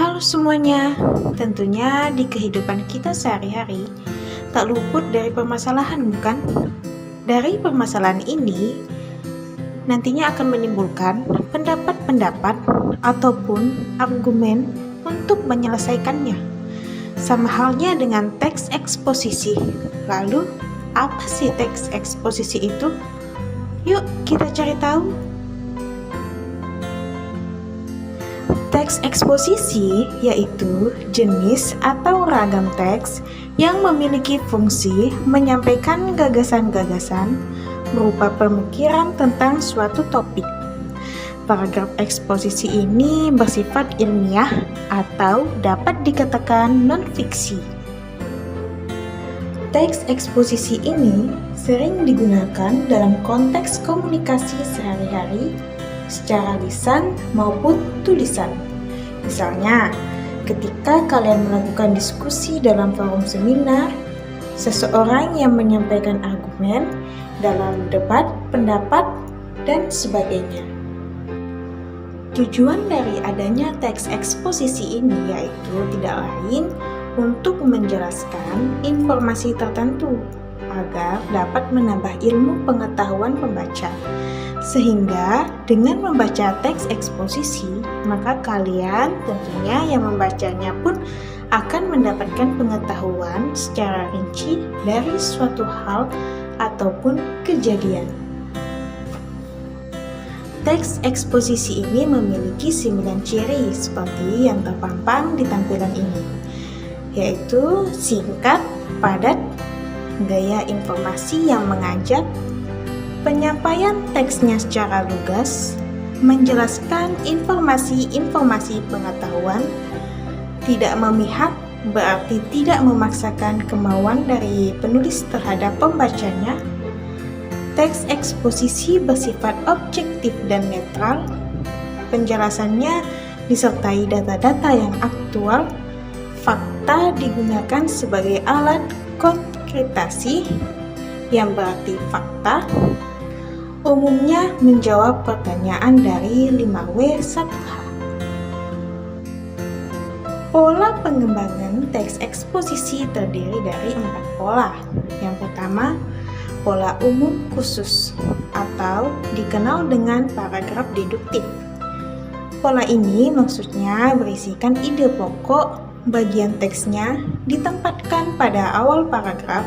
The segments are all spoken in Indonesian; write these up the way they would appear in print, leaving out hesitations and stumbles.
Halo semuanya, tentunya di kehidupan kita sehari-hari tak luput dari permasalahan, bukan? Dari permasalahan ini nantinya akan menimbulkan pendapat-pendapat ataupun argumen untuk menyelesaikannya. Sama halnya dengan teks eksposisi. Lalu, apa sih teks eksposisi itu? Yuk kita cari tahu. Teks eksposisi yaitu jenis atau ragam teks yang memiliki fungsi menyampaikan gagasan-gagasan berupa pemikiran tentang suatu topik. Paragraf eksposisi ini bersifat ilmiah atau dapat dikatakan non-fiksi. Teks eksposisi ini sering digunakan dalam konteks komunikasi sehari-hari secara lisan maupun tulisan. Misalnya, ketika kalian melakukan diskusi dalam forum seminar, seseorang yang menyampaikan argumen dalam debat, pendapat, dan sebagainya. Tujuan dari adanya teks eksposisi ini yaitu tidak lain untuk menjelaskan informasi tertentu agar dapat menambah ilmu pengetahuan pembaca. Sehingga dengan membaca teks eksposisi, maka kalian tentunya yang membacanya pun akan mendapatkan pengetahuan secara rinci dari suatu hal ataupun kejadian. Teks eksposisi ini memiliki 9 ciri seperti yang terpampang di tampilan ini, yaitu singkat, padat, gaya informasi yang mengajak, penyampaian teksnya secara lugas, menjelaskan informasi-informasi pengetahuan, tidak memihak berarti tidak memaksakan kemauan dari penulis terhadap pembacanya. Teks eksposisi bersifat objektif dan netral, penjelasannya disertai data-data yang aktual, fakta digunakan sebagai alat konkretasi, yang berarti fakta, umumnya menjawab pertanyaan dari 5W1H. Pola pengembangan teks eksposisi terdiri dari 4 pola. Yang pertama, pola umum khusus atau dikenal dengan paragraf deduktif. Pola ini maksudnya berisikan ide pokok, bagian teksnya ditempatkan pada awal paragraf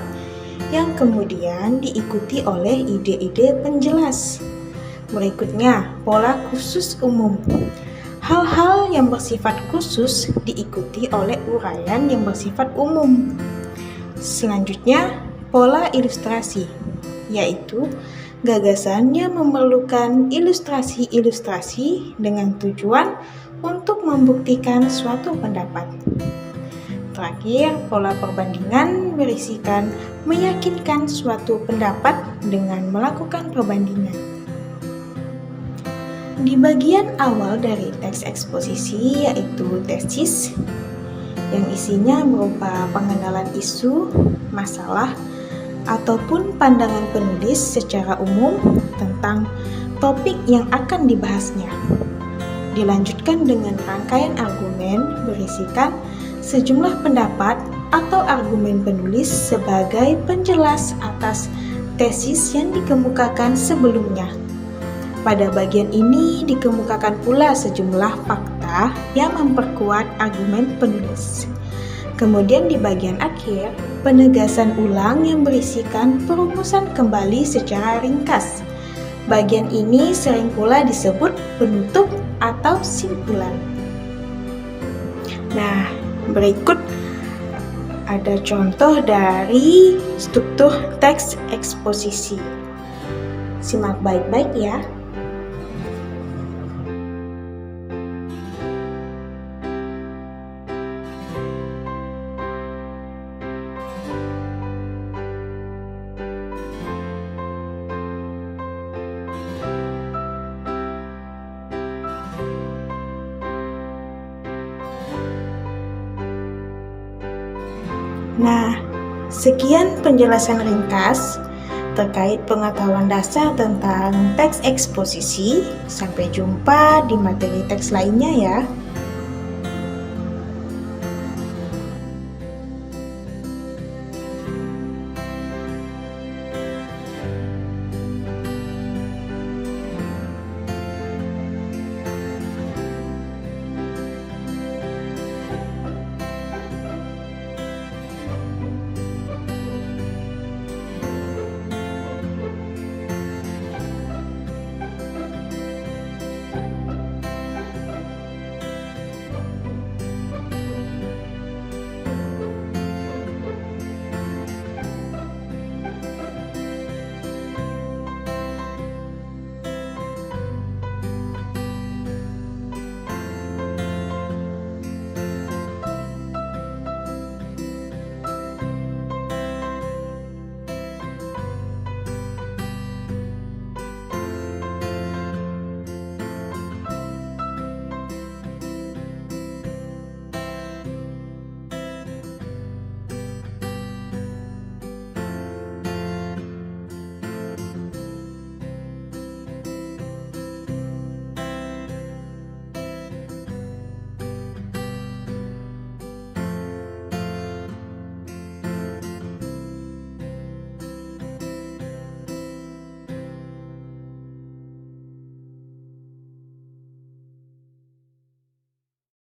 yang kemudian diikuti oleh ide-ide penjelas. Berikutnya, pola khusus umum. Hal-hal yang bersifat khusus diikuti oleh uraian yang bersifat umum. Selanjutnya, pola ilustrasi, yaitu gagasannya memerlukan ilustrasi-ilustrasi dengan tujuan untuk membuktikan suatu pendapat. Terakhir, pola perbandingan berisikan meyakinkan suatu pendapat dengan melakukan perbandingan. Di bagian awal dari teks eksposisi yaitu tesis, yang isinya berupa pengenalan isu, masalah, ataupun pandangan penulis secara umum tentang topik yang akan dibahasnya. Dilanjutkan dengan rangkaian argumen berisikan sejumlah pendapat atau argumen penulis sebagai penjelas atas tesis yang dikemukakan sebelumnya. Pada bagian ini dikemukakan pula sejumlah fakta yang memperkuat argumen penulis. Kemudian di bagian akhir, penegasan ulang yang berisikan perumusan kembali secara ringkas. Bagian ini sering pula disebut penutup atau simpulan. Nah, berikut ada contoh dari struktur teks eksposisi. Simak baik-baik ya. Nah, sekian penjelasan ringkas terkait pengetahuan dasar tentang teks eksposisi. Sampai jumpa di materi teks lainnya ya.